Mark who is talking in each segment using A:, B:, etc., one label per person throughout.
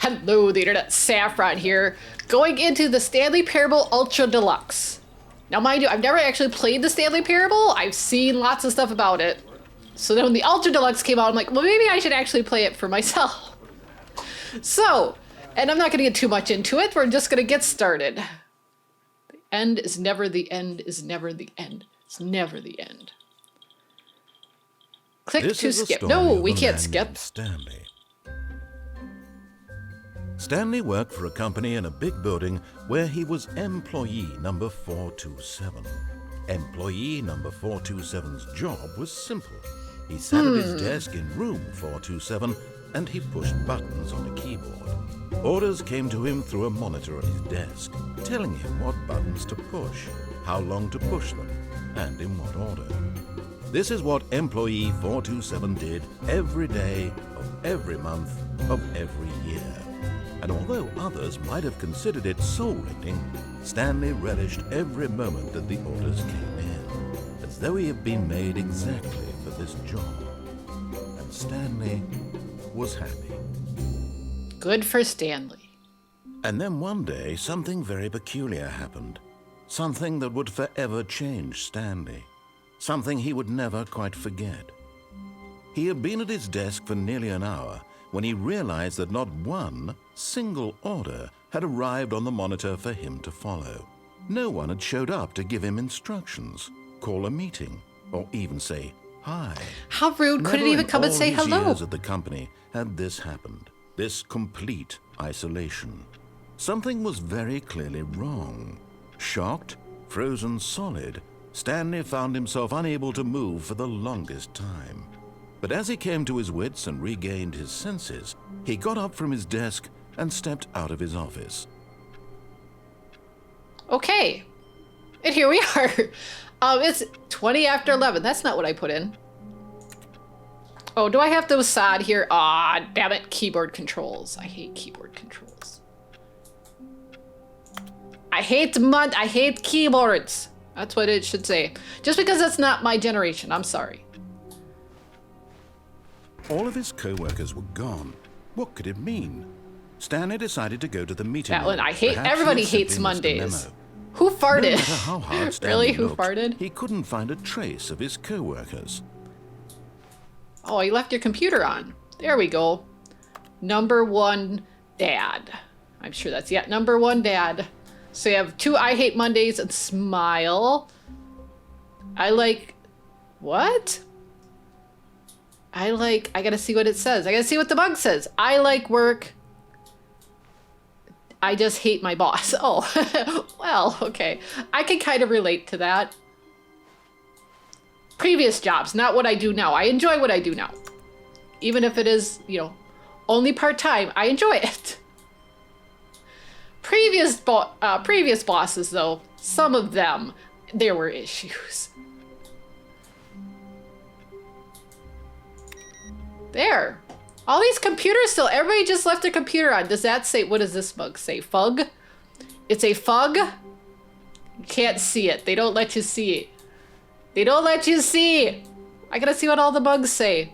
A: Hello, the internet. Saffron here, going into the Stanley Parable Ultra Deluxe. Now, mind you, I've never actually played the Stanley Parable. I've seen lots of stuff about it. So then when the Ultra Deluxe came out, I'm like, well, maybe I should actually play it for myself. So, and I'm not going to get too much into it. We're just going to get started. The end is never the end is never the end. It's never the end. Click to skip. No, we can't skip.
B: Stanley worked for a company in a big building where he was employee number 427. Employee number 427's job was simple. He sat at his desk in room 427 and he pushed buttons on a keyboard. Orders came to him through a monitor on his desk, telling him what buttons to push, how long to push them, and in what order. This is what employee 427 did every day of every month of every year. And although others might have considered it soul-rending, Stanley relished every moment that the orders came in, as though he had been made exactly for this job. And Stanley was happy.
A: Good for Stanley.
B: And then one day, something very peculiar happened. Something that would forever change Stanley. Something he would never quite forget. He had been at his desk for nearly an hour when he realized that not one single order had arrived on the monitor for him to follow. No one had showed up to give him instructions, call a meeting, or even say hi.
A: How rude. Couldn't even come and say hello.
B: Never in all his years at the company had this happened. This complete isolation. Something was very clearly wrong. Shocked, frozen solid, Stanley found himself unable to move for the longest time. But as he came to his wits and regained his senses, he got up from his desk and stepped out of his office.
A: Okay. And here we are. It's 20 after 11. That's not what I put in. Oh, do I have to sod here? Ah, damn it. Keyboard controls. I hate keyboard controls. I hate keyboards. That's what it should say. Just because that's not my generation. I'm sorry.
B: All of his co-workers were gone. What could it mean? Stanley decided to go to the meeting room.
A: I hate. Everybody hates Mondays. Who farted?
B: No matter how hard Stanley
A: really? Who
B: looked,
A: farted?
B: He couldn't find a trace of his co-workers.
A: Oh, you left your computer on. There we go. Number one dad. I'm sure that's number one dad. So you have 2 I hate Mondays and smile. I like what? I gotta see what it says. I gotta see what the bug says. I like work. I just hate my boss. Oh, well, okay. I can kind of relate to that. Previous jobs, not what I do now. I enjoy what I do now. Even if it is, only part-time, I enjoy it. Previous bosses, though, some of them, there were issues. There. All these computers still, everybody just left their computer on. Does that say, what does this bug say? Fug? It's a fug? You can't see it. They don't let you see it. They don't let you see. I gotta see what all the bugs say.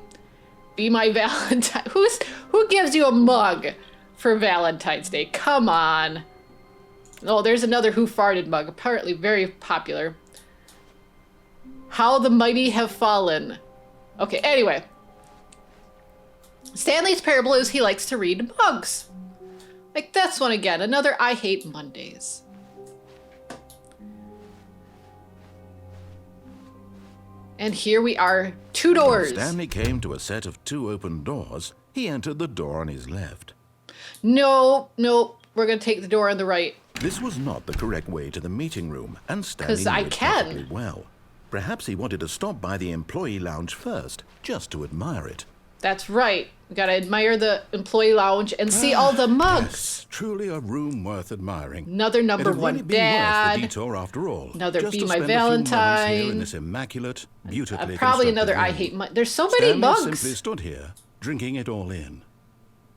A: Be my Valentine. Who gives you a mug for Valentine's Day? Come on. Oh, there's another Who Farted mug. Apparently very popular. How the mighty have fallen. Okay, anyway. Stanley's parable is he likes to read mugs. Like this one again. Another I hate Mondays. And here we are. 2 doors.
B: When Stanley came to a set of 2 open doors. He entered the door on his left.
A: No. We're going to take the door on the right.
B: This was not the correct way to the meeting room, and Stanley knew it perfectly well. Perhaps he wanted to stop by the employee lounge first, just to admire it.
A: That's right. We got to admire the employee lounge and see all the mugs.
B: Yes, truly a room worth admiring.
A: Another number one
B: really
A: dad.
B: Worth the detour after all.
A: Another
B: just
A: Be
B: to
A: My
B: spend
A: Valentine.
B: A few here in this immaculate, beautifully
A: probably another
B: room.
A: I hate Mondays. There's so many
B: Stanley
A: mugs.
B: Simply stood here, drinking it all in.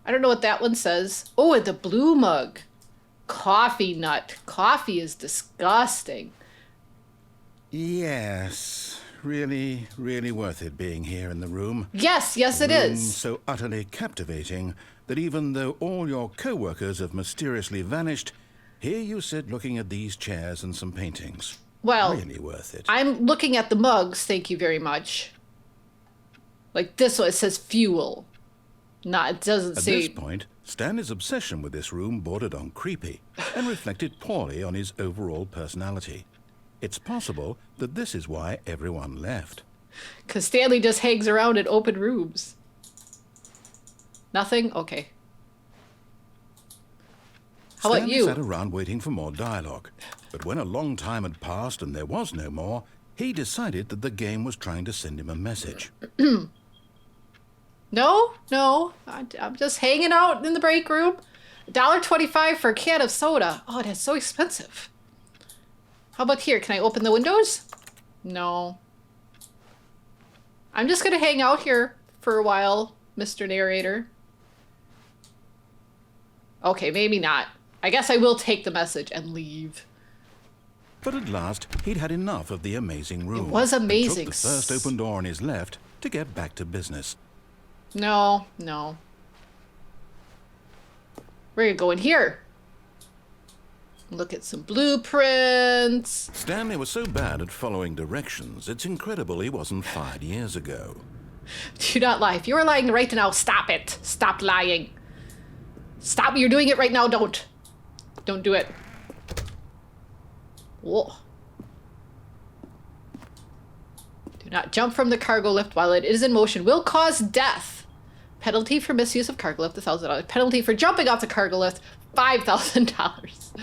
A: I don't know what that one says. Oh, the blue mug. Coffee nut. Coffee is disgusting.
B: Yes, really, really worth it being here in the room.
A: Yes, yes it
B: Room
A: is.
B: so utterly captivating that even though all your co-workers have mysteriously vanished, here you sit looking at these chairs and some paintings.
A: Well,
B: Really worth it.
A: I'm looking at the mugs, thank you very much. Like this one, it says fuel. It doesn't
B: At
A: say...
B: this point, Stanley's obsession with this room bordered on creepy and reflected poorly on his overall personality. It's possible that this is why everyone left.
A: Because Stanley just hangs around in open rooms. Nothing? Okay. How about
B: Stanley
A: you?
B: sat around waiting for more dialogue, but when a long time had passed and there was no more, he decided that the game was trying to send him a message.
A: No. I'm just hanging out in the break room. $1.25 for a can of soda. Oh, that's so expensive. How about here? Can I open the windows? No. I'm just gonna hang out here for a while, Mr. Narrator. Okay, maybe not. I guess I will take the message and leave.
B: But at last, he'd had enough of the amazing room.
A: It was amazing.
B: And took the first open door on his left to get back to business.
A: No. We're gonna go in here. Look at some blueprints.
B: Stanley was so bad at following directions, it's incredible he wasn't fired years ago.
A: Do not lie. If you are lying right now, stop it. Stop lying. Stop. You're doing it right now. Don't do it. Whoa. Do not jump from the cargo lift while it is in motion. Will cause death. Penalty for misuse of cargo lift, $1,000. Penalty for jumping off the cargo lift, $5,000.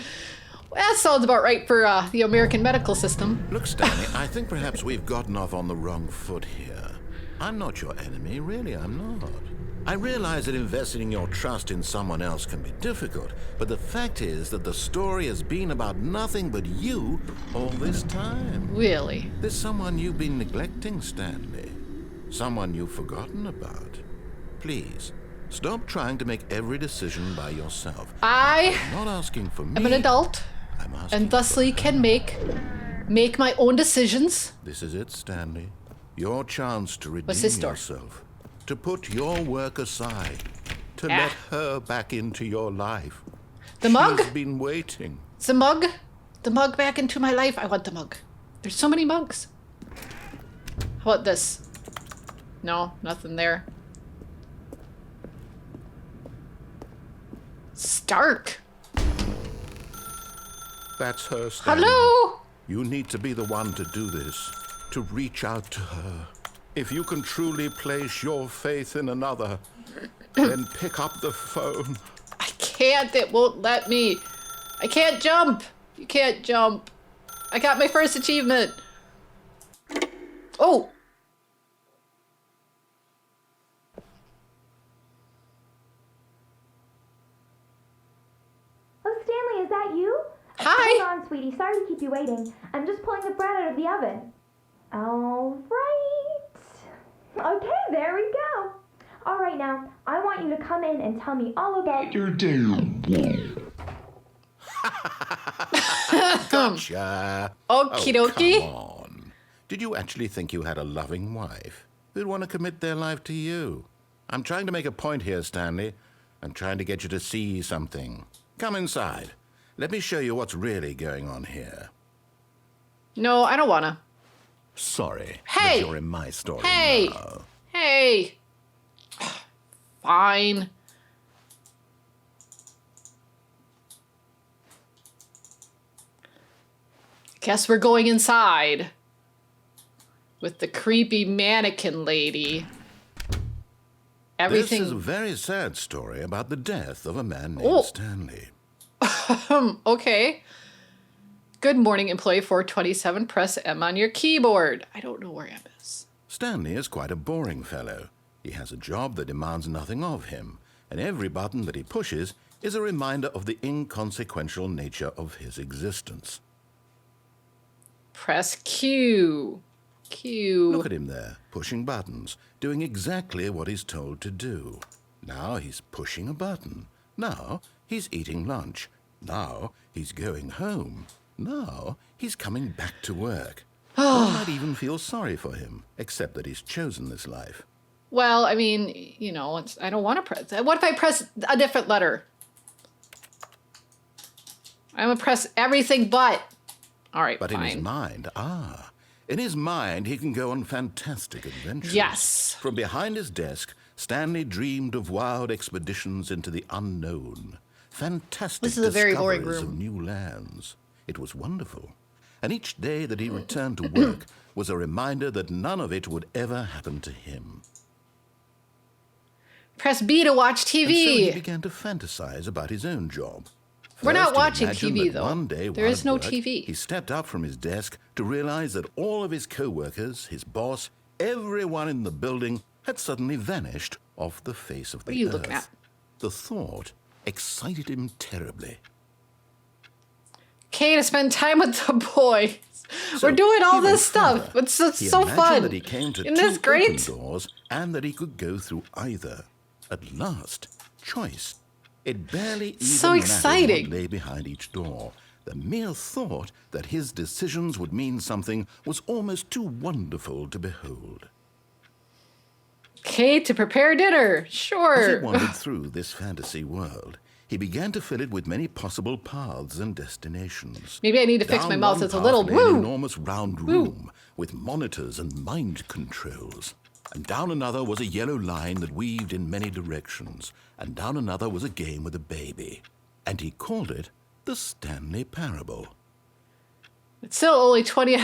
A: Well, that sounds about right for the American medical system.
B: Look, Stanley, I think perhaps we've gotten off on the wrong foot here. I'm not your enemy, really, I'm not. I realize that investing your trust in someone else can be difficult, but the fact is that the story has been about nothing but you all this time.
A: Really?
B: There's someone you've been neglecting, Stanley. Someone you've forgotten about. Please, stop trying to make every decision by yourself.
A: I'm
B: not asking for me.
A: I'm an adult,
B: I'm asking
A: and thusly can make my own decisions.
B: This is it, Stanley. Your chance to redeem
A: What's this door?
B: yourself. To put your work aside. To let her back into your life.
A: The mug?
B: She's been waiting.
A: It's the mug. The mug back into my life. I want the mug. There's so many mugs. How about this? No, nothing there. Stark.
B: That's her, Stanley.
A: Hello?
B: You need to be the one to do this. To reach out to her. If you can truly place your faith in another, then pick up the phone.
A: I can't. It won't let me. I can't jump. You can't jump. I got my first achievement. Oh.
C: Oh, Stanley, is that you?
A: Hi.
C: Hold on, sweetie. Sorry to keep you waiting. I'm just pulling the bread out of the oven. All right. Okay, there we go. All right, now, I want you to come in and tell me all about your day.
B: Gotcha.
A: Okie dokie.
B: Come on. Did you actually think you had a loving wife who'd want to commit their life to you? I'm trying to make a point here, Stanley. I'm trying to get you to see something. Come inside. Let me show you what's really going on here.
A: No, I don't wanna.
B: Sorry,
A: Hey!
B: but you're in my story
A: Hey!
B: now.
A: Hey! Fine. Guess we're going inside. With the creepy mannequin lady. Everything...
B: This is a very sad story about the death of a man named Stanley.
A: Okay. Good morning, employee 427. Press M on your keyboard. I don't know where M is.
B: Stanley is quite a boring fellow. He has a job that demands nothing of him, and every button that he pushes is a reminder of the inconsequential nature of his existence.
A: Press Q. Q.
B: Look at him there, pushing buttons, doing exactly what he's told to do. Now he's pushing a button. Now he's eating lunch. Now he's going home. Now he's coming back to work. One might even feel sorry for him, except that he's chosen this life.
A: Well, I mean, you know, I don't want to press. What if I press a different letter? I'm going to press everything but. All right,
B: but
A: fine.
B: in his mind, he can go on fantastic adventures.
A: Yes.
B: From behind his desk, Stanley dreamed of wild expeditions into the unknown. Fantastic
A: This is a very boring
B: discoveries
A: room.
B: of new lands. It was wonderful. And each day that he returned to work was a reminder that none of it would ever happen to him.
A: Press B to watch TV.
B: And so he began to fantasize about his own job.
A: We're not
B: First, he
A: watching
B: imagined
A: TV,
B: that
A: though.
B: one day,
A: There
B: while
A: is
B: at
A: no
B: work,
A: TV.
B: He stepped up from his desk to realize that all of his co-workers, his boss, everyone in the building had suddenly vanished off the face of the
A: What are you
B: earth.
A: looking at?
B: The thought excited him terribly.
A: Okay, to spend time with the boys.
B: So
A: We're doing all
B: he went
A: this stuff.
B: further.
A: It's
B: He
A: so
B: imagined
A: fun.
B: that he came to
A: Isn't
B: two
A: this great?
B: open doors and that he could go through either. At last, choice. It barely even
A: So
B: mattered
A: exciting.
B: what lay behind each door. The mere thought that his decisions would mean something was almost too wonderful to behold.
A: Okay, to prepare dinner.
B: As he
A: Sure.
B: wandered through this fantasy world, he began to fill it with many possible paths and destinations.
A: Maybe I need to fix
B: Down
A: my mouth.
B: one
A: It's a
B: path
A: little
B: lay
A: woo.
B: an enormous round room with monitors and mind controls. And down another was a yellow line that weaved in many directions. And down another was a game with a baby. And he called it the Stanley Parable.
A: It's still only 20.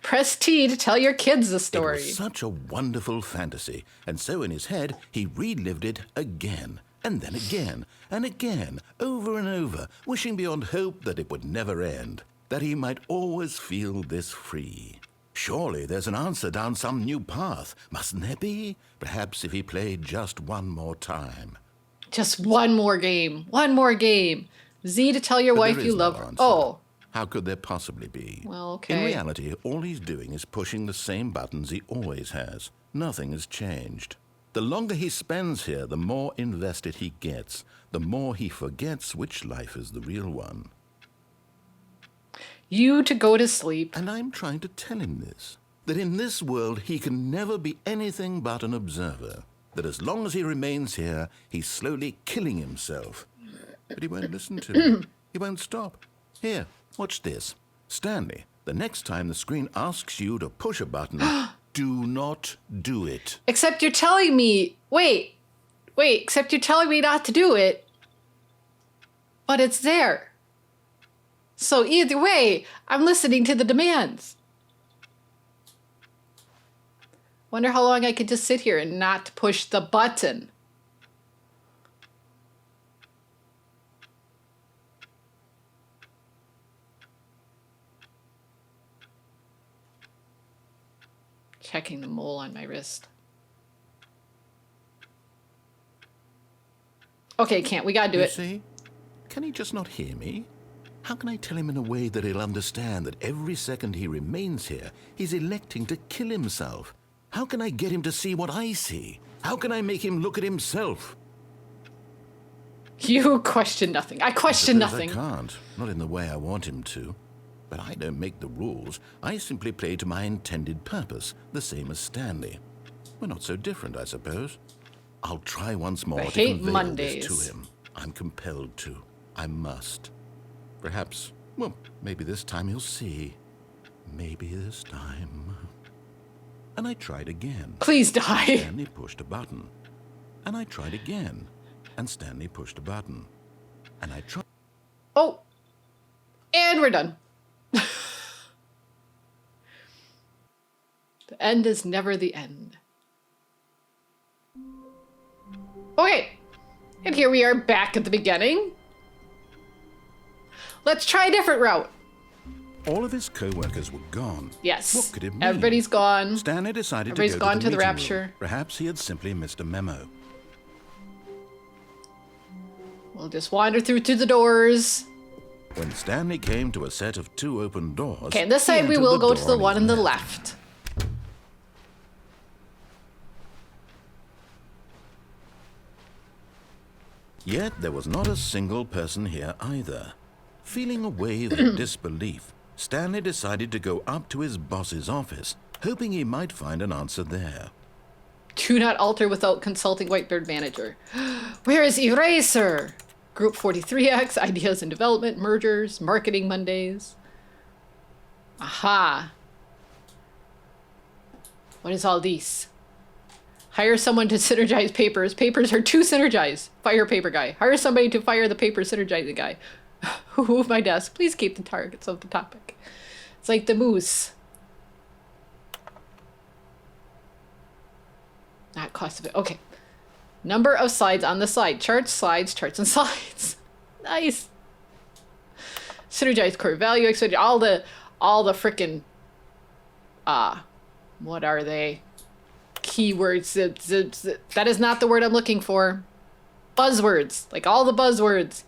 A: Press T to tell your kids the
B: It
A: story.
B: was such a wonderful fantasy, and so in his head he relived it again, and then again, and again, over and over, wishing beyond hope that it would never end, that he might always feel this free. Surely there's an answer down some new path, mustn't there be? Perhaps if he played just one more time.
A: Just one more game. One more game. Z to tell your
B: But
A: wife
B: there
A: you
B: is no
A: love her.
B: answer.
A: Oh.
B: How could there possibly be?
A: Well, okay.
B: In reality, all he's doing is pushing the same buttons he always has. Nothing has changed. The longer he spends here, the more invested he gets, the more he forgets which life is the real one.
A: You to go to sleep.
B: And I'm trying to tell him this, that in this world he can never be anything but an observer, that as long as he remains here, he's slowly killing himself. But he won't listen to me. He won't stop. Here, watch this. Stanley, the next time the screen asks you to push a button, do not do it.
A: Except you're telling me. Wait. Except you're telling me not to do it. But it's there. So either way, I'm listening to the demands. Wonder how long I could just sit here and not push the button. Checking the mole on my wrist. Okay, can't. We gotta do
B: You
A: it.
B: see? Can he just not hear me? How can I tell him in a way that he'll understand that every second he remains here, he's electing to kill himself? How can I get him to see what I see? How can I make him look at himself?
A: You question nothing. I question
B: Suppose
A: nothing.
B: I can't. Not in the way I want him to. But I don't make the rules. I simply play to my intended purpose, the same as Stanley. We're not so different, I suppose. I'll try once more
A: I
B: to
A: hate
B: convey
A: Mondays.
B: all this to him. I'm compelled to. I must. Perhaps, well, maybe this time he'll see. Maybe this time. And I tried again.
A: Please die.
B: Stanley pushed a button. And I tried again. And Stanley pushed a button. And I tried.
A: Oh. And we're done. The end is never the end. Okay. And here we are back at the beginning. Let's try a different route.
B: All of his co-workers were gone.
A: Yes.
B: What could it mean?
A: Everybody's gone.
B: Stanley decided
A: Everybody's
B: to go
A: gone
B: to
A: to
B: the
A: the
B: meeting
A: rapture.
B: room. Perhaps he had simply missed a memo.
A: We'll just wander through to the doors.
B: When Stanley came to a set of 2 open doors...
A: Okay, this
B: he
A: side we
B: entered
A: will
B: the
A: go to
B: door
A: the one
B: his
A: on the
B: left.
A: left.
B: Yet there was not a single person here either. Feeling a wave of disbelief, Stanley decided to go up to his boss's office, hoping he might find an answer there.
A: Do not alter without consulting Whitebeard manager. Where is Eraser? Group 43X, ideas and development, mergers, marketing Mondays. Aha. What is all this? Hire someone to synergize papers. Papers are too synergized. Fire paper guy. Hire somebody to fire the paper synergizing guy. Who moved my desk? Please keep the targets of the topic. It's like the moose. Not cost of it. Okay. Number of slides on the slide. Charts, slides, charts, and slides. Nice. Synergized core value, expected all the frickin' what are they? Keywords. That is not the word I'm looking for. Buzzwords. Like all the buzzwords.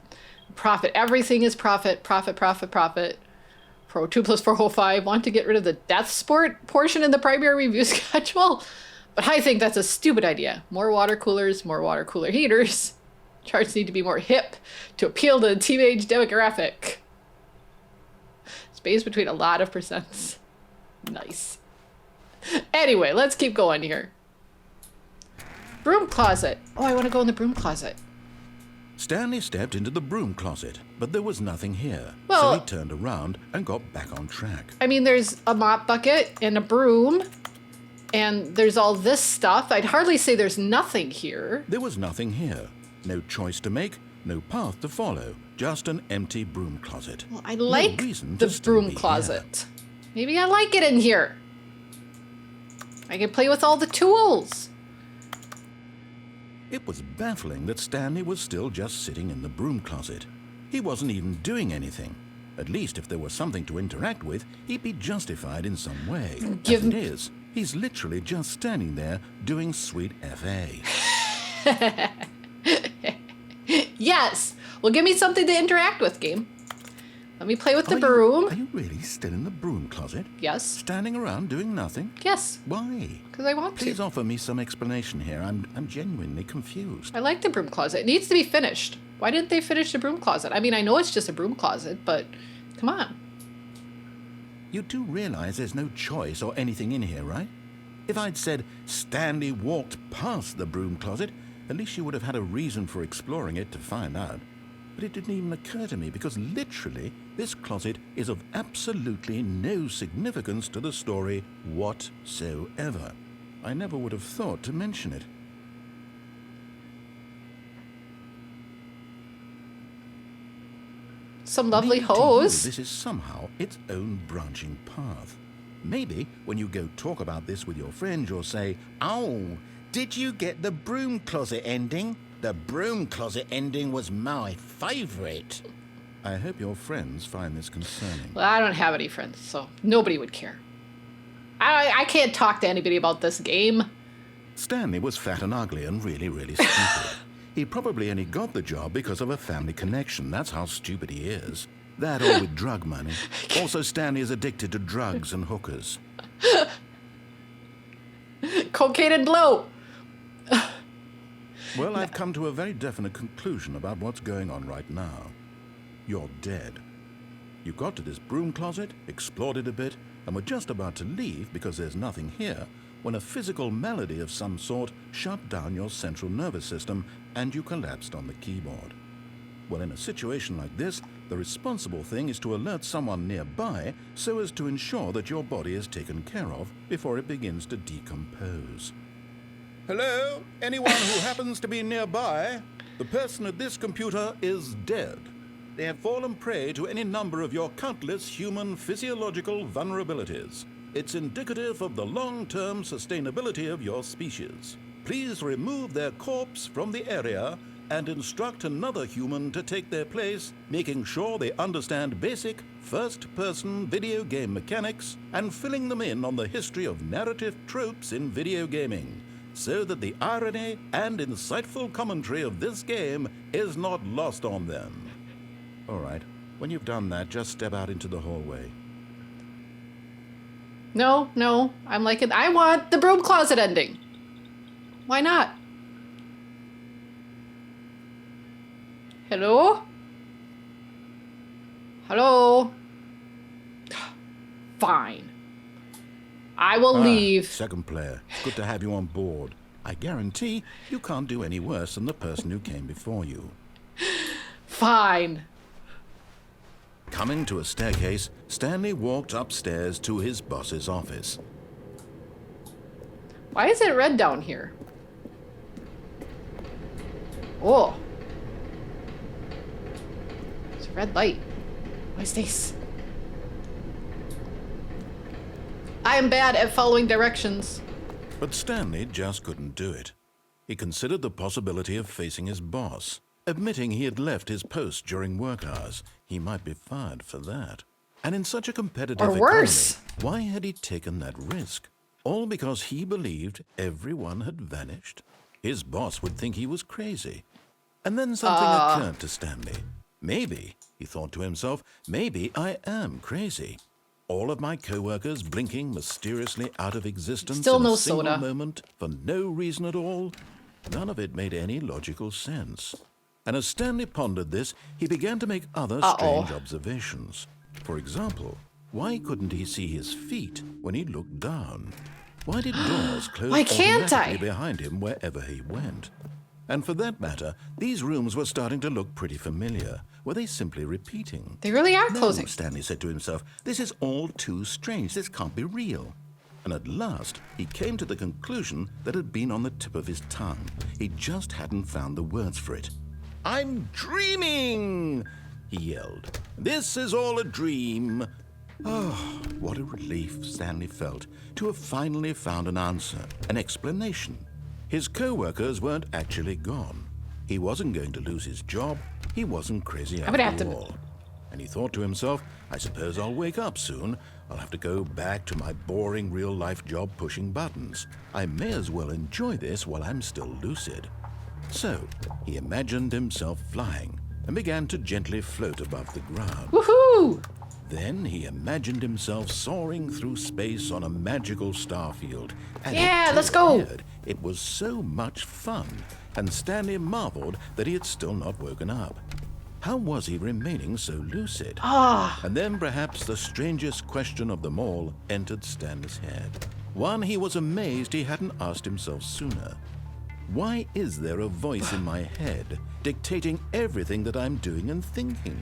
A: Profit. Everything is profit. Profit, profit, profit. Pro 2 plus 4 whole 5. Want to get rid of the death sport portion in the primary review schedule? But I think that's a stupid idea. More water coolers, more water cooler heaters. Charts need to be more hip to appeal to the teenage demographic. Space between a lot of percents. Nice. Anyway, let's keep going here. Broom closet. Oh, I want to go in the broom closet.
B: Stanley stepped into the broom closet, but there was nothing here.
A: Well,
B: so he turned around and got back on track.
A: I mean, there's a mop bucket and a broom, and there's all this stuff. I'd hardly say there's nothing here.
B: There was nothing here. No choice to make, no path to follow. Just an empty broom closet.
A: Well, I like
B: no reason
A: the
B: to still
A: broom
B: be
A: closet. Maybe I like it in here. I can play with all the tools.
B: It was baffling that Stanley was still just sitting in the broom closet. He wasn't even doing anything. At least if there was something to interact with, he'd be justified in some way. As it is, he's literally just standing there doing sweet FA.
A: Yes. Well, give me something to interact with, game. Let me play with the broom.
B: Are you really still in the broom closet?
A: Yes.
B: Standing around doing nothing?
A: Yes.
B: Why?
A: Because I want to.
B: Please offer me some explanation here. I'm genuinely confused.
A: I like the broom closet. It needs to be finished. Why didn't they finish the broom closet? I mean, I know it's just a broom closet, but come on.
B: You do realize there's no choice or anything in here, right? If I'd said Stanley walked past the broom closet, at least you would have had a reason for exploring it to find out. But it didn't even occur to me because literally this closet is of absolutely no significance to the story whatsoever. I never would have thought to mention it.
A: Some lovely
B: Maybe to you,
A: hose.
B: this is somehow its own branching path. Maybe when you go talk about this with your friend, you'll say, "Oh, did you get the broom closet ending? The broom closet ending was my favorite." I hope your friends find this concerning.
A: Well, I don't have any friends, so nobody would care. I can't talk to anybody about this game.
B: Stanley was fat and ugly and really, really stupid. He probably only got the job because of a family connection. That's how stupid he is. That or with drug money. Also, Stanley is addicted to drugs and hookers.
A: Cocaine and blow.
B: Well, I've come to a very definite conclusion about what's going on right now. You're dead. You got to this broom closet, explored it a bit, and were just about to leave because there's nothing here, when a physical malady of some sort shut down your central nervous system and you collapsed on the keyboard. Well, in a situation like this, the responsible thing is to alert someone nearby so as to ensure that your body is taken care of before it begins to decompose. Hello? Anyone who happens to be nearby? The person at this computer is dead. They have fallen prey to any number of your countless human physiological vulnerabilities. It's indicative of the long-term sustainability of your species. Please remove their corpse from the area and instruct another human to take their place, making sure they understand basic first-person video game mechanics and filling them in on the history of narrative tropes in video gaming, so that the irony and insightful commentary of this game is not lost on them. All right, when you've done that, just step out into the hallway.
A: No, I'm like, I want the broom closet ending. Why not? Hello? Hello? Fine. I will leave.
B: Second player, it's good to have you on board. I guarantee you can't do any worse than the person who came before you.
A: Fine.
B: Coming to a staircase, Stanley walked upstairs to his boss's office.
A: Why is it red down here? Oh. It's a red light. What is this? I am bad at following directions.
B: But Stanley just couldn't do it. He considered the possibility of facing his boss. Admitting he had left his post during work hours, he might be fired for that. And in such a competitive
A: Or worse.
B: economy, why had he taken that risk? All because he believed everyone had vanished? His boss would think he was crazy. And then something occurred to Stanley. Maybe, he thought to himself, maybe I am crazy. All of my co-workers blinking mysteriously out of existence
A: Still
B: in
A: no
B: a single
A: soda.
B: moment for no reason at all. None of it made any logical sense. And as Stanley pondered this, he began to make other strange observations. For example, why couldn't he see his feet when he looked down? Why did doors close
A: Why can't
B: automatically
A: I?
B: behind him wherever he went? And for that matter, these rooms were starting to look pretty familiar. Were they simply repeating?
A: They really are
B: No,
A: closing.
B: Stanley said to himself, this is all too strange. This can't be real. And at last, he came to the conclusion that had been on the tip of his tongue. He just hadn't found the words for it. I'm dreaming, he yelled. This is all a dream. Oh, what a relief Stanley felt to have finally found an answer, an explanation. His co-workers weren't actually gone. He wasn't going to lose his job. He wasn't crazy after all. And he thought to himself, I suppose I'll wake up soon. I'll have to go back to my boring real-life job pushing buttons. I may as well enjoy this while I'm still lucid. So, he imagined himself flying and began to gently float above the ground.
A: Woohoo!
B: Then he imagined himself soaring through space on a magical starfield. And
A: Yeah, let's go!
B: It was so much fun, and Stanley marveled that he had still not woken up. How was he remaining so lucid? And then perhaps the strangest question of them all entered Stanley's head. One he was amazed he hadn't asked himself sooner. Why is there a voice in my head dictating everything that I'm doing and thinking?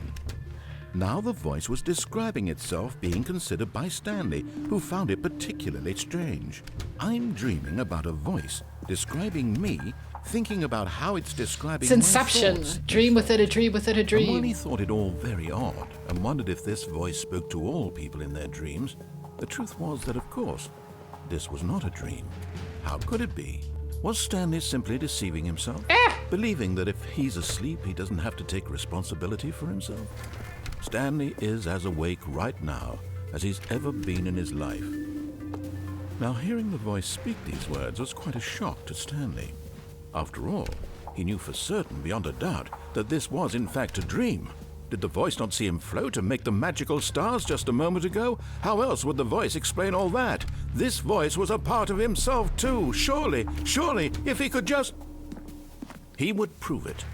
B: Now the voice was describing itself being considered by Stanley, who found it particularly strange. I'm dreaming about a voice describing me, thinking about how it's describing
A: It's Inception.
B: my thoughts.
A: Dream within a dream within a
B: And while
A: dream.
B: he thought it all very odd and wondered if this voice spoke to all people in their dreams, the truth was that, of course, this was not a dream. How could it be? Was Stanley simply deceiving himself? Believing that if he's asleep, he doesn't have to take responsibility for himself? Stanley is as awake right now as he's ever been in his life. Now, hearing the voice speak these words was quite a shock to Stanley. After all, he knew for certain, beyond a doubt, that this was in fact a dream. Did the voice not see him float and make the magical stars just a moment ago? How else would the voice explain all that? This voice was a part of himself too. Surely, if he could just... He would prove it.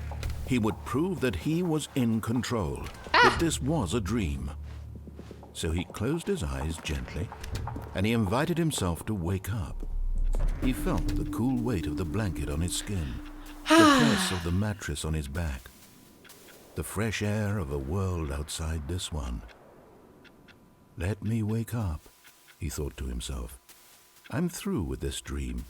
B: He would prove that he was in control, that this was a dream. So he closed his eyes gently, and he invited himself to wake up. He felt the cool weight of the blanket on his skin, the press of the mattress on his back, the fresh air of a world outside this one. Let me wake up, he thought to himself. I'm through with this dream.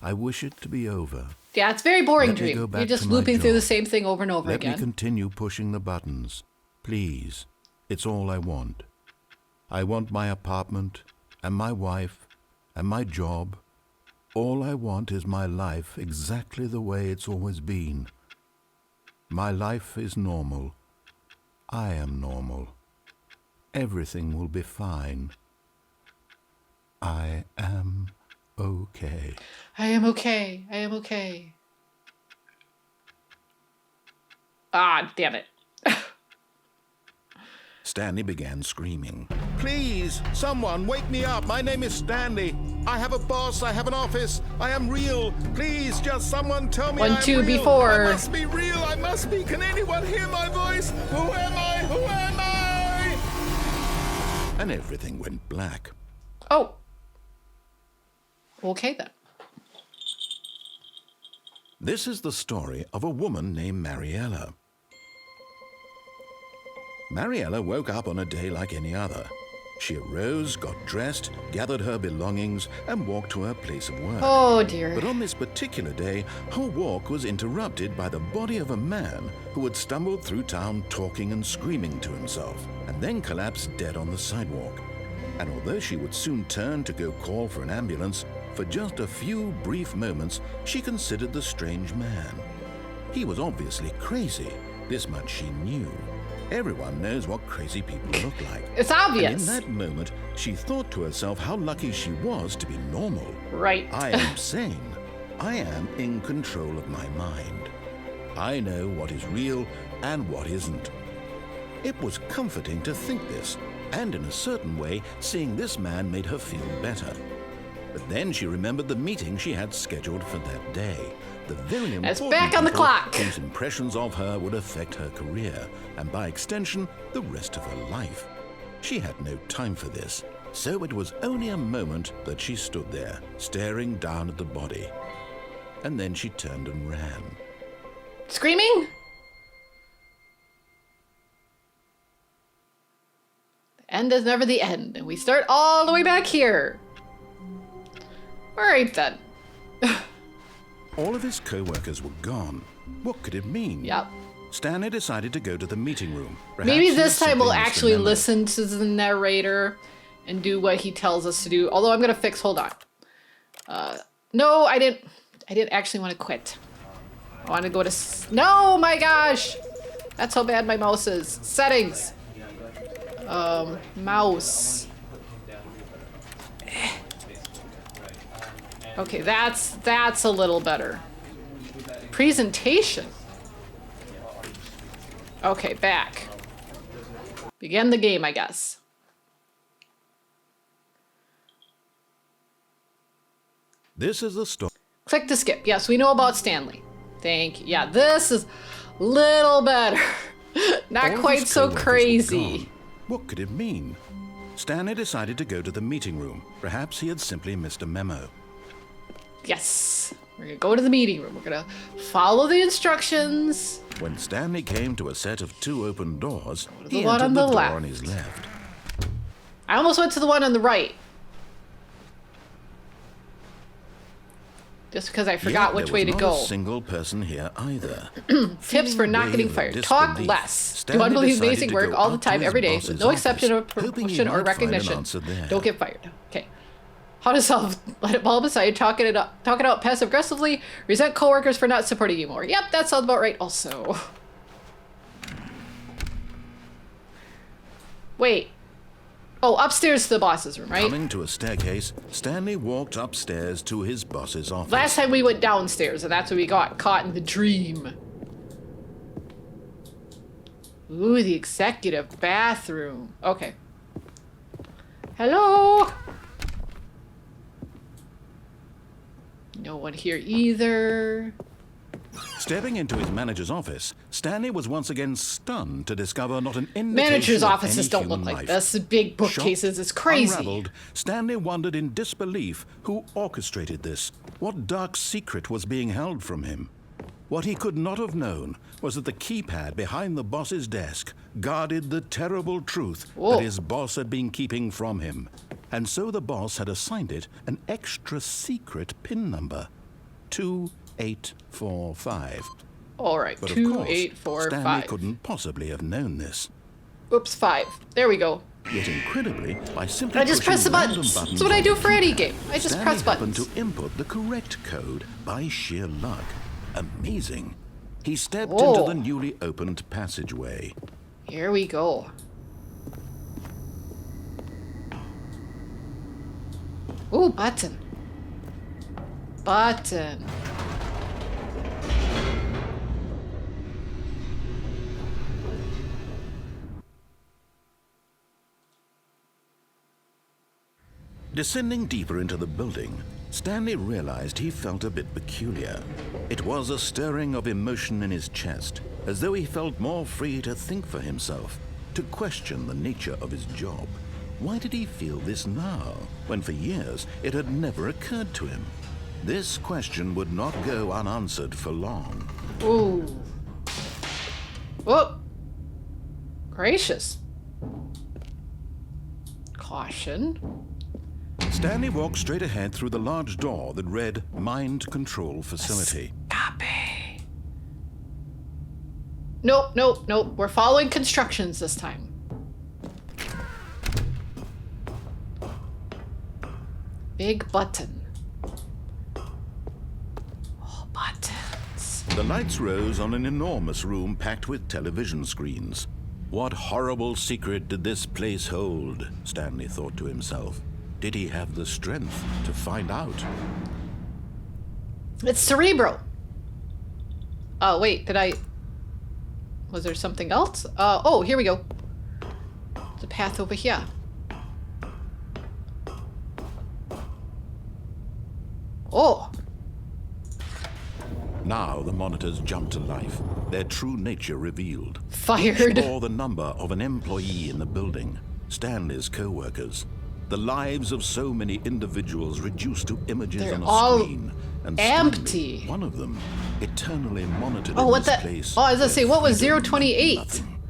B: I wish it to be over.
A: Yeah, it's a very boring
B: Let me
A: dream.
B: go back
A: You're just
B: to my
A: looping through the
B: job.
A: same thing over and over
B: Let me
A: again.
B: continue pushing the buttons. Please. It's all I want. I want my apartment, and my wife, and my job. All I want is my life exactly the way it's always been. My life is normal. I am normal. Everything will be fine. I am okay.
A: I am okay. I am okay. Ah, damn it.
B: Stanley began screaming. Please, someone, wake me up. My name is Stanley. I have a boss. I have an office. I am real. Please, just someone tell me
A: 1,
B: I'm
A: 2
B: real.
A: before.
B: I must be real. I must be. Can anyone hear my voice? Who am I? Who am I? and everything went black.
A: Oh. Okay then.
B: This is the story of a woman named Mariella. Mariella woke up on a day like any other. She arose, got dressed, gathered her belongings, and walked to her place of work.
A: Oh dear.
B: But on this particular day, her walk was interrupted by the body of a man who had stumbled through town talking and screaming to himself, and then collapsed dead on the sidewalk. And although she would soon turn to go call for an ambulance, for just a few brief moments, she considered the strange man. He was obviously crazy. This much she knew. Everyone knows what crazy people look like.
A: It's obvious.
B: And in that moment, she thought to herself how lucky she was to be normal.
A: Right.
B: I am sane. I am in control of my mind. I know what is real and what isn't. It was comforting to think this, and in a certain way, seeing this man made her feel better. But then she remembered the meeting she had scheduled for that day. The very
A: It's
B: important
A: back on the
B: people
A: clock.
B: whose impressions of her would affect her career, and by extension, the rest of her life. She had no time for this, so it was only a moment that she stood there, staring down at the body. And then she turned and ran.
A: Screaming? The end is never the end, and we start all the way back here. Alright then.
B: All of his co-workers were gone. What could it mean?
A: Yep.
B: Stanley decided to go to the meeting room. Perhaps
A: Maybe
B: he
A: this
B: had
A: time we'll
B: simply missed a
A: actually
B: memo.
A: listen to the narrator and do what he tells us to do. Although I'm gonna fix, hold on. No, I didn't actually want to quit. I want to go to, no, my gosh! That's how bad my mouse is. Settings. Mouse. Okay, that's a little better. Presentation. Okay, back. Begin the game, I guess.
B: This is the story.
A: Click to skip. Yes, we know about Stanley. Thank you. Yeah, this is a little better. Not
B: All
A: quite
B: his
A: so
B: co-workers were
A: crazy.
B: gone. What could it mean? Stanley decided to go to the meeting room. Perhaps he had simply missed a memo.
A: Yes. We're gonna go to the meeting room. We're gonna follow the instructions.
B: When Stanley came to a set of 2 open doors,
A: to
B: he
A: the one
B: entered
A: on
B: the
A: the
B: door
A: left.
B: on his left.
A: I almost went to the one on the right. Just because I forgot
B: Yet
A: which
B: there
A: way
B: was
A: to
B: not
A: go.
B: a single person here either.
A: Tips for not getting fired. Talk less. Do unbelievable amazing work all the time, every day, with no exception of promotion or recognition. Don't get fired. Okay. How to solve, let it bulb aside, talk it out passive aggressively, resent coworkers for not supporting you more. Yep, that sounds about right also. Wait. Oh, upstairs to the boss's room, right?
B: Coming to a staircase, Stanley walked upstairs to his boss's office.
A: Last time we went downstairs, and that's when we got caught in the dream. Ooh, the executive bathroom. Okay. Hello? No one here either.
B: Stepping into his manager's office, Stanley was once again stunned to discover not an indication
A: Managers'
B: of
A: offices
B: any
A: don't look
B: human
A: like
B: life.
A: this. Big bookcases.
B: Shocked,
A: It's crazy.
B: Unraveled, Stanley wondered in disbelief who orchestrated this. What dark secret was being held from him? What he could not have known was that the keypad behind the boss's desk guarded the terrible truth
A: Whoa.
B: that his boss had been keeping from him. And so the boss had assigned it an extra secret PIN number, 2845.
A: All right,
B: But of course,
A: 2845.
B: Stanley couldn't possibly have known this.
A: Oops, 5. There we go.
B: Yet incredibly, by simply
A: I just press the
B: pushing random
A: buttons.
B: buttons
A: That's what I
B: on
A: do
B: the
A: for any
B: keypad,
A: game. I just
B: Stanley
A: press
B: happened
A: buttons.
B: to input the correct code by sheer luck. Amazing. He stepped
A: Whoa.
B: into the newly opened passageway.
A: Here we go. Ooh, button. Button.
B: Descending deeper into the building, Stanley realized he felt a bit peculiar. It was a stirring of emotion in his chest, as though he felt more free to think for himself, to question the nature of his job. Why did he feel this now, when for years it had never occurred to him? This question would not go unanswered for long.
A: Ooh. Whoa. Gracious. Caution.
B: Stanley walked straight ahead through the large door that read Mind Control Facility.
A: Copy. Nope, nope, nope. We're following constructions this time. Big button. Oh, buttons.
B: The lights rose on an enormous room packed with television screens. What horrible secret did this place hold? Stanley thought to himself. Did he have the strength to find out?
A: It's Cerebro. Oh, wait, did I... Was there something else? Oh, here we go. The path over here. Oh.
B: Now the monitors jumped to life, their true nature revealed.
A: Fired.
B: Each bore the number of an employee in the building, Stanley's co-workers. The lives of so many individuals reduced to images
A: They're
B: on a
A: all
B: screen. And
A: empty.
B: Stanley, one of them, eternally monitored
A: Oh,
B: in
A: what
B: this
A: the...
B: place.
A: Oh, I was gonna say, what was
B: freedom meant
A: 028?
B: nothing.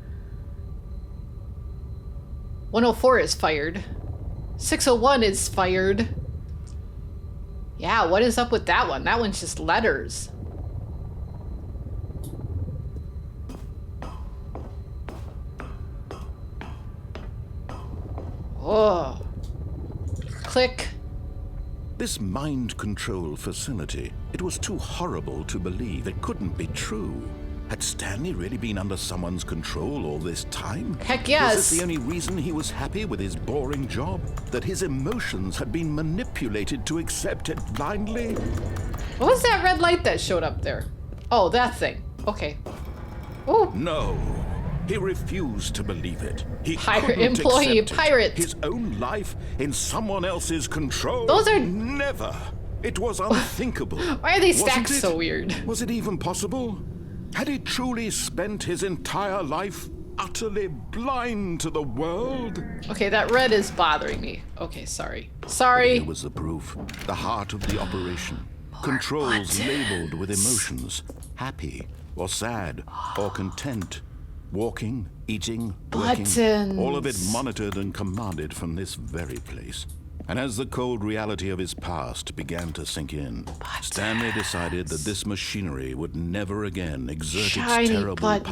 A: 104 is fired. 601 is fired. Yeah, what is up with that one? That one's just letters. Oh. Click.
B: This mind control facility, it was too horrible to believe. It couldn't be true. Had Stanley really been under someone's control all this time?
A: Heck yes.
B: Was it the only reason he was happy with his boring job? That his emotions had been manipulated to accept it blindly?
A: What was that red light that showed up there? Oh, that thing. Okay. Oh.
B: No. He refused to believe it. He
A: Pirate
B: couldn't
A: employee,
B: accept it.
A: pirate.
B: His own life in someone else's control.
A: Those are...
B: Never. It was unthinkable.
A: Why are they
B: Wasn't
A: stacked
B: it?
A: so weird?
B: Was it even possible? Had he truly spent his entire life utterly blind to the world?
A: Okay, that red is bothering me. Okay, sorry. Sorry.
B: Here was the proof. The heart of the operation. Controls labeled with emotions. Happy or sad or content. Walking, eating, working.
A: Buttons.
B: All of it monitored and commanded from this very place. And as the cold reality of his past began to sink in, Stanley decided that this machinery would never again exert
A: Shiny
B: its terrible
A: buttons.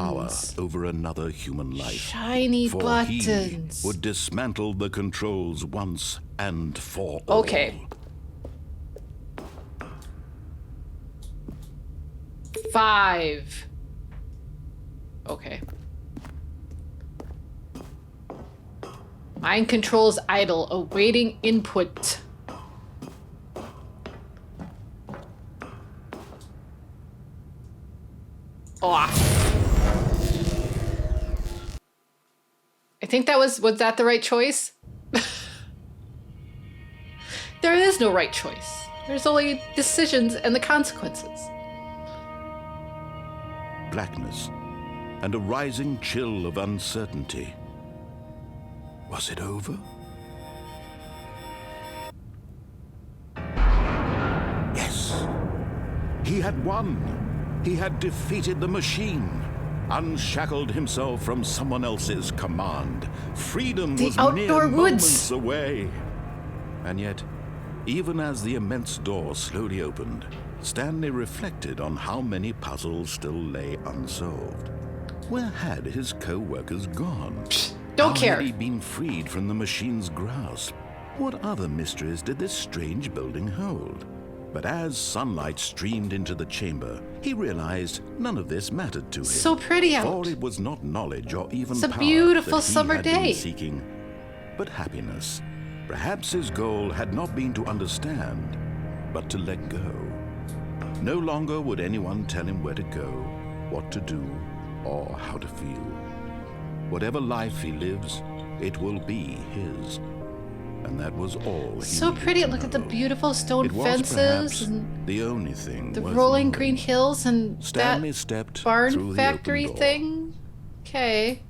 B: power over another human life.
A: Shiny
B: For
A: buttons.
B: he would dismantle the controls once and for all.
A: Okay. 5. Okay. Mind controls idle, awaiting input. Off. I think that was that the right choice? There is no right choice. There's only decisions and the consequences.
B: Blackness and a rising chill of uncertainty. Was it over? Yes. He had won. He had defeated the machine, unshackled himself from someone else's command. Freedom
A: The
B: was
A: outdoor
B: mere
A: woods.
B: moments away. And yet, even as the immense door slowly opened, Stanley reflected on how many puzzles still lay unsolved. Where had his co-workers gone?
A: Don't
B: How
A: care.
B: had he been freed from the machine's grasp? What other mysteries did this strange building hold? But as sunlight streamed into the chamber, he realized none of this mattered to him.
A: So pretty out.
B: For it was not knowledge or even
A: It's a
B: power
A: beautiful
B: that he
A: summer
B: had been
A: day.
B: seeking, but happiness. Perhaps his goal had not been to understand, but to let go. No longer would anyone tell him where to go, what to do, or how to feel. Whatever life he lives, it will be his. And that was all he
A: So
B: needed
A: pretty.
B: to
A: Look at the
B: know.
A: beautiful stone
B: It was
A: fences
B: perhaps
A: and
B: the only thing
A: the
B: worth
A: rolling
B: knowing.
A: green hills and
B: Stanley
A: that
B: stepped
A: barn
B: through the
A: factory
B: open door.
A: thing. Okay.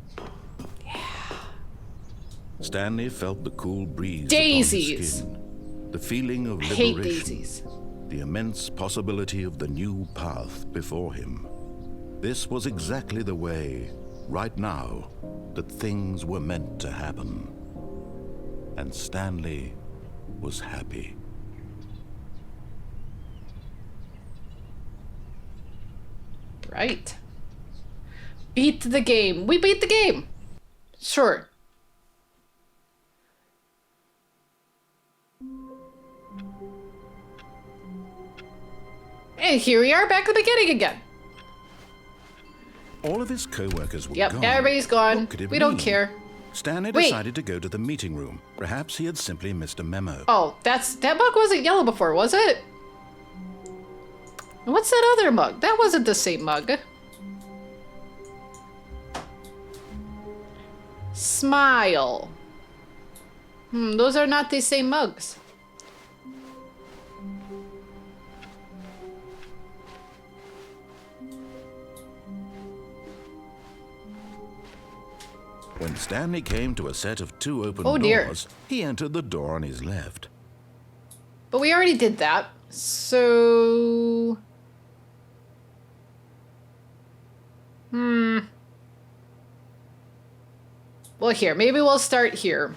B: Stanley felt the cool breeze
A: Daisies.
B: upon his skin, the feeling of
A: I hate
B: liberation,
A: daisies.
B: the immense possibility of the new path before him. This was exactly the way, right now, that things were meant to happen. And Stanley was happy.
A: Right. Beat the game. We beat the game. Sure. And here we are back at the beginning again.
B: All of his co-workers were
A: Yep,
B: gone.
A: everybody's gone.
B: What could it
A: We don't
B: mean?
A: care.
B: Stanley
A: Wait.
B: decided to go to the meeting room. Perhaps he had simply missed a memo.
A: Oh, that mug wasn't yellow before, was it? And what's that other mug? That wasn't the same mug. Smile. Those are not the same mugs.
B: When Stanley came to a set of 2 open
A: Oh, dear.
B: doors, he entered the door on his left.
A: But we already did that. So... Well, here. Maybe we'll start here.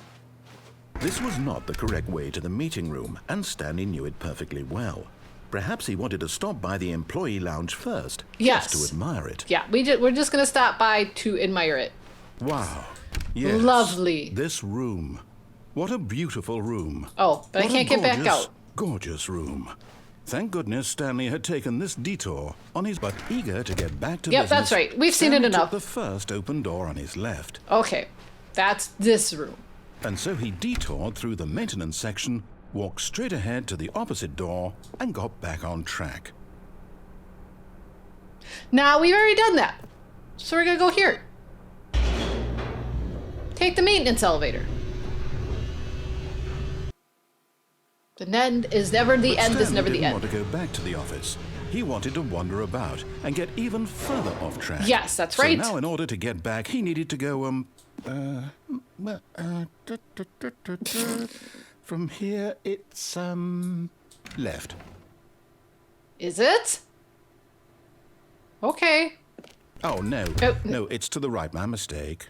B: This was not the correct way to the meeting room, and Stanley knew it perfectly well. Perhaps he wanted to stop by the employee lounge first,
A: Yes.
B: just to admire it.
A: Yeah, we're just going to stop by to admire it.
B: Wow. Yes.
A: Lovely.
B: This room. What a beautiful room.
A: Oh, but
B: What
A: I can't
B: a
A: get back
B: gorgeous,
A: out.
B: Gorgeous room. Thank goodness Stanley had taken this detour on his but eager to get back to
A: Yep,
B: business.
A: that's right. We've seen it
B: Stanley
A: enough.
B: took the first open door on his left,
A: Okay, that's this room.
B: and so he detoured through the maintenance section, walked straight ahead to the opposite door, and got back on track.
A: Now, we've already done that. So we're going to go here. Take the maintenance elevator. The end is never the
B: But
A: end is
B: Stanley
A: never the
B: didn't
A: end.
B: want to go back to the office. He wanted to wander about and get even further off track.
A: Yes, that's right.
B: So now, in order to get back, he needed to go, from here, it's, left.
A: Is it? Okay.
B: Oh, no.
A: Oh.
B: No, it's to the right. My mistake.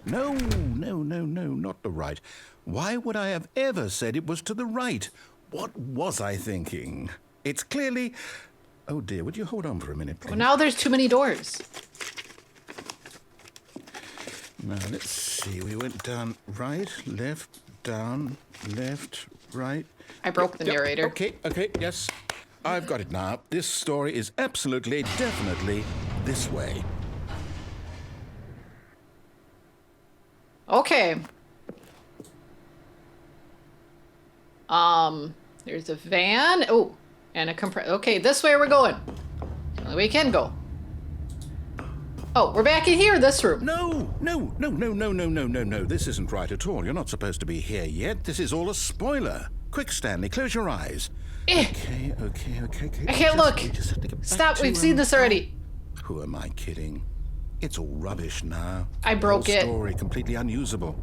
B: No, not the right. Why would I have ever said it was to the right? What was I thinking? It's clearly... Oh, dear, would you hold on for a minute, please?
A: Well, now there's too many doors.
B: Now, let's see. We went down right, left, down, left, right.
A: I broke the narrator.
B: Okay, yes. I've got it now. This story is absolutely, definitely this way.
A: Okay. There's a van. Oh, and a Okay, this way we're going. The only way we can go. Oh, we're back in here, this room.
B: No. This isn't right at all. You're not supposed to be here yet. This is all a spoiler. Quick, Stanley, close your eyes. Okay.
A: I can't look.
B: We just have to get back
A: Stop,
B: to,
A: we've seen this already.
B: Who am I kidding? It's all rubbish now.
A: I broke
B: the
A: it.
B: whole story completely unusable.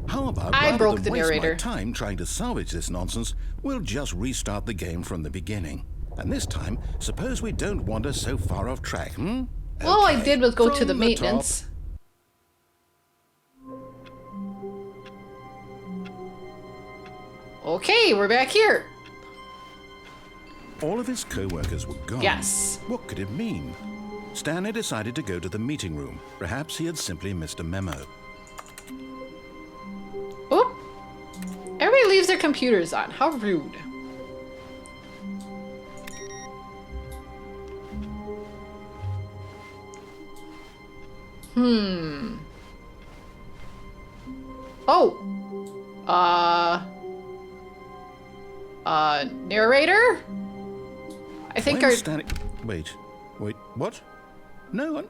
B: How about
A: I
B: rather
A: broke
B: than
A: the
B: waste
A: narrator.
B: my time trying to salvage this nonsense, we'll just restart the game from the beginning. And this time, suppose we don't wander so far off track,
A: All I
B: Okay,
A: did was go to
B: from
A: the
B: top.
A: maintenance. Okay, we're back here.
B: All of his co-workers were gone.
A: Yes.
B: What could it mean? Stanley decided to go to the meeting room. Perhaps he had simply missed a memo.
A: Oop. Everybody leaves their computers on. How rude. Oh. Narrator? I think
B: When
A: our...
B: Stanley... Wait, what? No,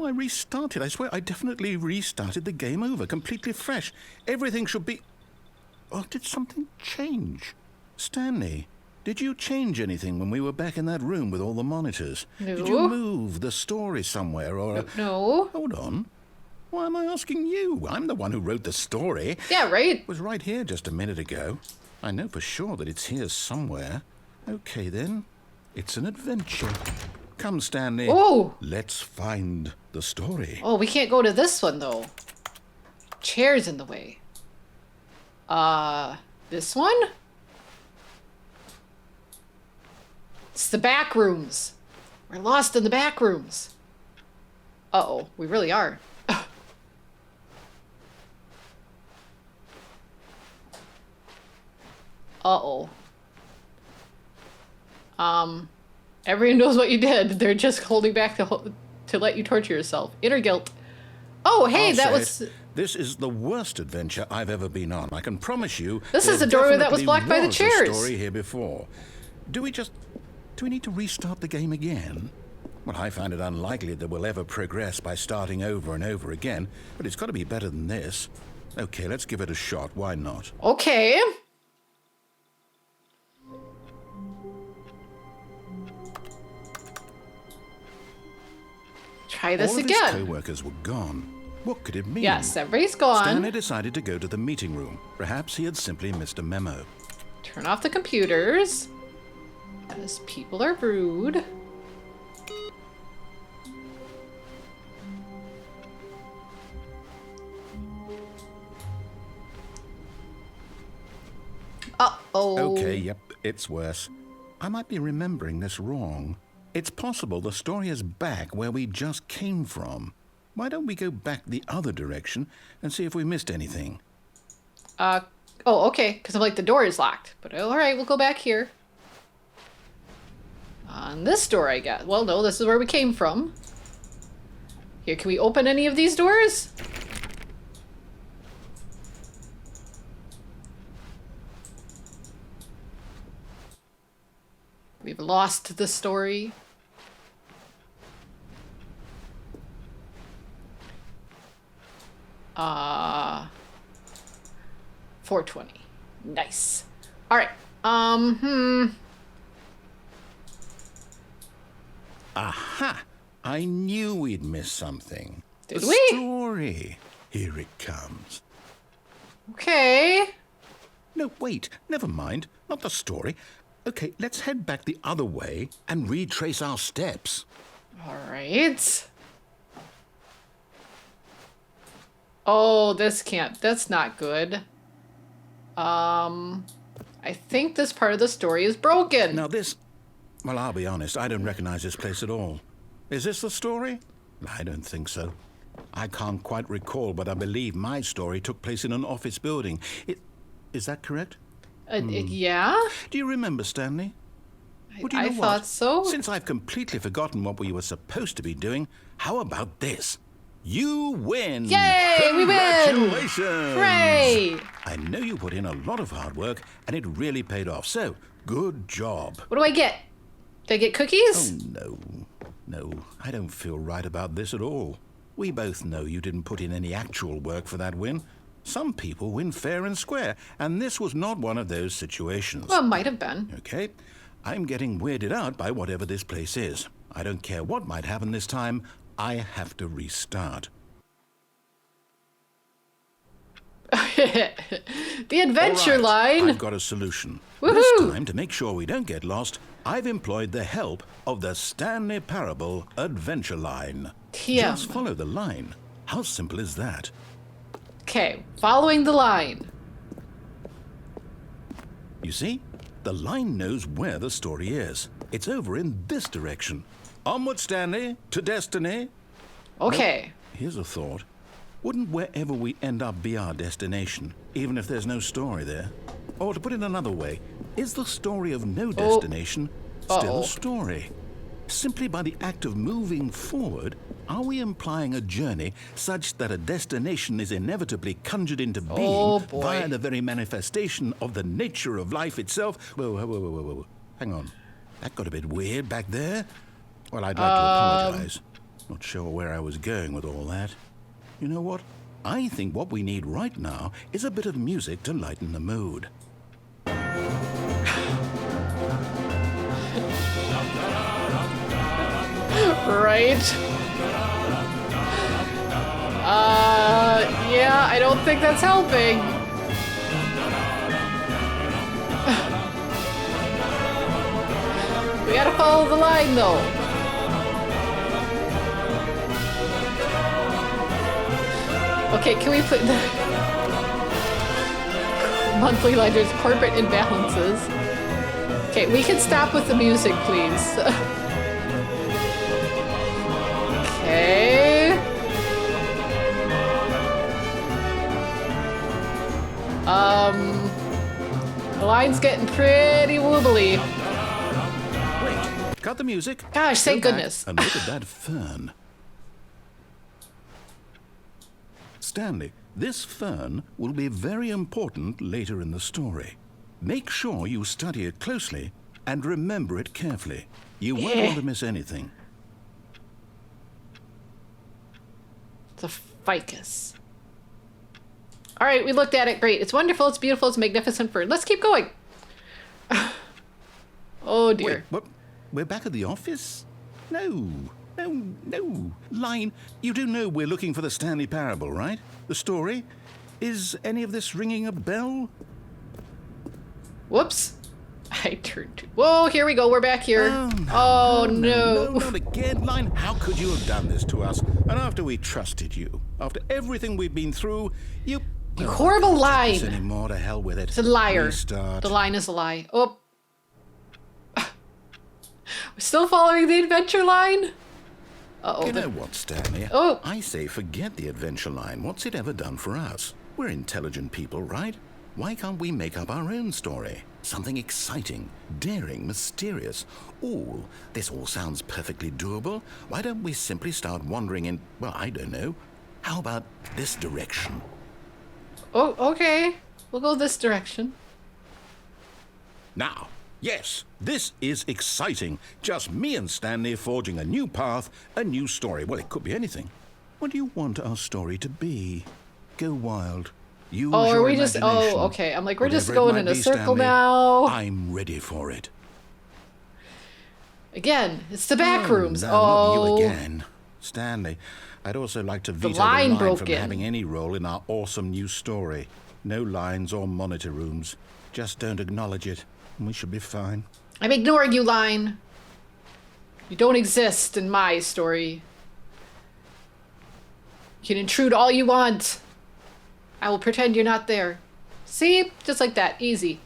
B: I restarted. I swear, I definitely restarted the game over, completely fresh. Everything should be... Oh, did something change? Stanley, did you change anything when we were back in that room with all the monitors?
A: No.
B: Did you move the story somewhere, or...
A: No.
B: Hold on. Why am I asking you? I'm the one who wrote the story.
A: Yeah, right?
B: It was right here just a minute ago. I know for sure that it's here somewhere. Okay, then. It's an adventure. Come, Stanley.
A: Oh!
B: Let's find the story.
A: Oh, we can't go to this one, though. Chair's in the way. This one? It's the back rooms. We're lost in the back rooms. Uh-oh, we really are. Uh-oh. Everyone knows what you did. They're just holding back to let you torture yourself. Inner guilt. Oh, hey,
B: I'll
A: that
B: say
A: was...
B: it. This is the worst adventure I've ever been on. I can promise you.
A: This is the doorway that was blocked by the chairs.
B: There was a story here before. Do we need to restart the game again? Well, I find it unlikely that we'll ever progress by starting over and over again, but it's got to be better than this. Okay, let's give it a shot. Why not?
A: Okay. Try this
B: All of
A: again.
B: his co-workers were gone. What could it mean?
A: Yes, everybody's gone.
B: Stanley decided to go to the meeting room. Perhaps he had simply missed a memo.
A: Turn off the computers. Because people are rude. Uh-oh.
B: Okay, yep, it's worse. I might be remembering this wrong. It's possible the story is back where we just came from. Why don't we go back the other direction and see if we missed anything?
A: Oh, okay, because I'm like, the door is locked. But all right, we'll go back here. On this door, I guess. Well, no, this is where we came from. Here, can we open any of these doors? We've lost the story. Uh, 420. Nice. All right.
B: Aha! I knew we'd miss something.
A: Did
B: the
A: we?
B: Story. Here it comes.
A: Okay.
B: No, wait. Never mind. Not the story. Okay, let's head back the other way and retrace our steps.
A: All right. Oh, that's not good. I think this part of the story is broken.
B: Now well, I'll be honest, I don't recognize this place at all. Is this the story? I don't think so. I can't quite recall, but I believe my story took place in an office building. Is that correct?
A: Yeah?
B: Do you remember, Stanley? Well, do you
A: I
B: know
A: thought
B: what?
A: so.
B: Since I've completely forgotten what we were supposed to be doing, how about this? You win!
A: Yay, we win!
B: Congratulations!
A: Hooray!
B: I know you put in a lot of hard work, and it really paid off, so good job.
A: What do I get? Do I get cookies?
B: Oh, no, I don't feel right about this at all. We both know you didn't put in any actual work for that win. Some people win fair and square, and this was not one of those situations.
A: Well, it might have been.
B: Okay, I'm getting weirded out by whatever this place is. I don't care what might happen this time. I have to restart.
A: The adventure
B: All right,
A: line.
B: I've got a solution.
A: Woohoo!
B: This time, to make sure we don't get lost, I've employed the help of the Stanley Parable Adventure Line.
A: Yeah.
B: Just follow the line. How simple is that?
A: Okay, following the line.
B: You see? The line knows where the story is. It's over in this direction. Onward, Stanley, to destiny.
A: Okay.
B: Here's a thought. Wouldn't wherever we end up be our destination, even if there's no story there? Or to put it another way, is the story of no destination still a story? Simply by the act of moving forward, are we implying a journey such that a destination is inevitably conjured into being via the very manifestation of the nature of life itself? Whoa. Hang on. That got a bit weird back there. Well, I'd like to apologize. Not sure where I was going with all that. You know what? I think what we need right now is a bit of music to lighten the mood.
A: Right. I don't think that's helping. We gotta follow the line, though. Okay, can we put the monthly ledgers, corporate imbalances? Okay, we can stop with the music, please. Okay. The line's getting pretty wobbly.
B: Wait, cut the music.
A: Gosh, thank
B: Go back
A: goodness.
B: And look at that fern. Stanley, this fern will be very important later in the story. Make sure you study it closely and remember it carefully. You won't want to miss anything.
A: It's a ficus. All right, we looked at it. Great. It's wonderful. It's beautiful. It's a magnificent fern. Let's keep going. Oh, dear.
B: Wait, what? We're back at the office? No. Line, you do know we're looking for the Stanley Parable, right? The story? Is any of this ringing a bell?
A: Whoops. I turned to... Whoa, here we go. We're back here. No,
B: No, not again, Line. How could you have done this to us? And after we trusted you, after everything we've been through, you
A: horrible line.
B: Anymore, to hell with it.
A: It's a liar.
B: Restart.
A: The line is a lie. Oh. We're still following the adventure line? Uh-oh.
B: You know what, Stanley?
A: Oh.
B: I say forget the adventure line. What's it ever done for us? We're intelligent people, right? Why can't we make up our own story? Something exciting, daring, mysterious. Ooh, this all sounds perfectly doable. Why don't we simply start wandering in, well, I don't know. How about this direction?
A: Oh, okay. We'll go this direction.
B: Now, yes, this is exciting. Just me and Stanley forging a new path, a new story. Well, it could be anything. What do you want our story to be? Go wild. Use
A: Oh, are
B: your
A: we just...
B: imagination.
A: Oh, okay. I'm like, we're just
B: Whatever it
A: going in
B: might
A: a
B: be,
A: circle
B: Stanley,
A: now.
B: I'm ready for it.
A: Again, it's the back rooms.
B: No,
A: Oh.
B: not you again. Stanley, I'd also like to veto the
A: line
B: line
A: broke
B: from
A: in.
B: having any role in our awesome new story. No lines or monitor rooms. Just don't acknowledge it, and we should be fine.
A: I'm ignoring you, line. You don't exist in my story. You can intrude all you want. I will pretend you're not there. See? Just like that. Easy.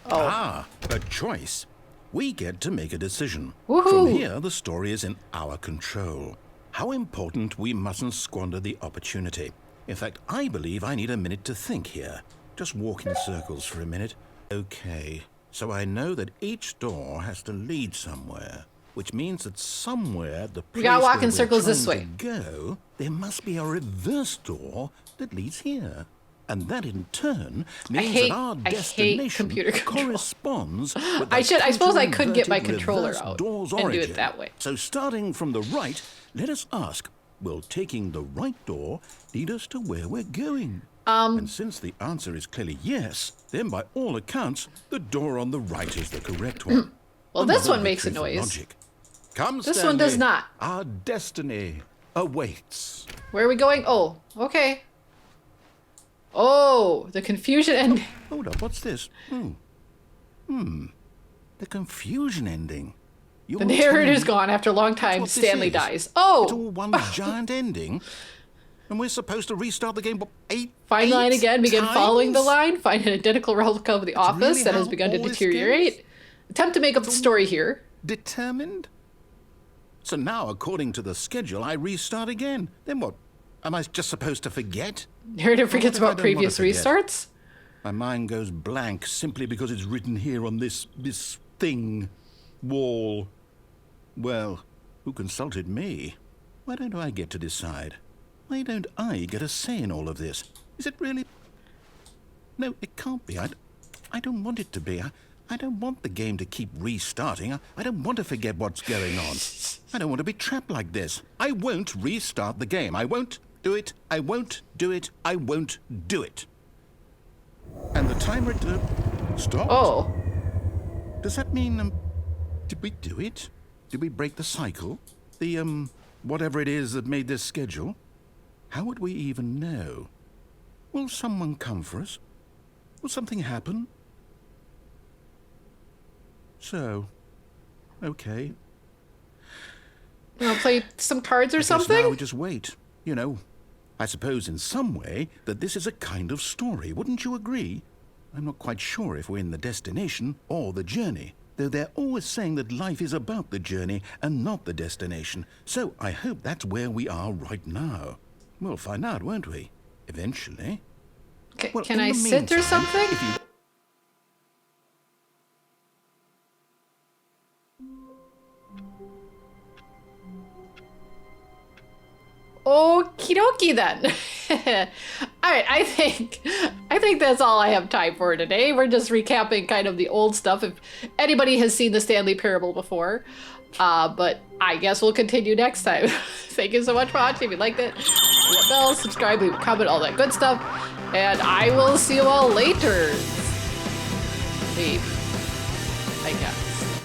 A: Oh.
B: Ah, a choice. We get to make a decision.
A: Woohoo!
B: From here, the story is in our control. How important we mustn't squander the opportunity. In fact, I believe I need a minute to think here. Just walk in circles for a minute. Okay, so I know that each door has to lead somewhere, which means that somewhere the place
A: We gotta walk
B: where
A: in
B: we're
A: circles this
B: trying
A: way.
B: to go, there must be a reverse door that leads here. And that in turn means
A: hate-
B: that our
A: I hate
B: destination
A: computer control.
B: corresponds with
A: I
B: the
A: suppose I could get my
B: contour-inverted
A: controller
B: reverse
A: out
B: door's
A: and do it
B: origin.
A: that way.
B: So starting from the right, let us ask, will taking the right door lead us to where we're going? And since the answer is clearly yes, then by all accounts, the door on the right is the correct one.
A: Well, this
B: Another
A: one makes a
B: victory for
A: noise.
B: Logic. Come,
A: This one does
B: Stanley.
A: not.
B: Our destiny awaits.
A: Where are we going? Oh, okay. Oh, the confusion ending.
B: Hold up, what's this? The confusion ending. You're
A: The narrator's
B: telling me
A: gone after a long time.
B: what this
A: Stanley
B: is?
A: dies.
B: It's all
A: Oh,
B: one giant ending. And we're supposed to restart the game, what,
A: find line
B: eight
A: again. Begin following the
B: times?
A: line. Find an identical replica of the office
B: really
A: that has
B: how
A: begun to
B: all this
A: deteriorate. Attempt to make up the story here.
B: Determined? So now, according to the schedule, I restart again. Then what? Am I just supposed to forget?
A: Narrator forgets
B: if I
A: about
B: don't
A: previous
B: wanna forget?
A: restarts.
B: My mind goes blank simply because it's written here on this thing, wall. Well, who consulted me? Why don't I get to decide? Why don't I get a say in all of this? Is it really... No, it can't be. I don't want it to be. I don't want the game to keep restarting. I don't want to forget what's going on. I don't want to be trapped like this. I won't restart the game. I won't do it. I won't do it. I won't do it. And the timer stopped.
A: Oh,
B: Does that mean, did we do it? Did we break the cycle? The, whatever it is that made this schedule? How would we even know? Will someone come for us? Will something happen? So, okay.
A: You want to play some cards or
B: I guess
A: something?
B: now we just wait. You know, I suppose in some way that this is a kind of story. Wouldn't you agree? I'm not quite sure if we're in the destination or the journey, though they're always saying that life is about the journey and not the destination. So I hope that's where we are right now. We'll find out, won't we? Eventually. Well,
A: Can
B: in
A: I
B: the
A: sit or
B: meantime,
A: something?
B: if you...
A: Okie dokie then. All right, I think that's all I have time for today. We're just recapping kind of the old stuff. If anybody has seen the Stanley Parable before, but I guess we'll continue next time. Thank you so much for watching. If you liked it, hit that bell, subscribe, leave a comment, all that good stuff, and I will see you all later. Maybe, I guess.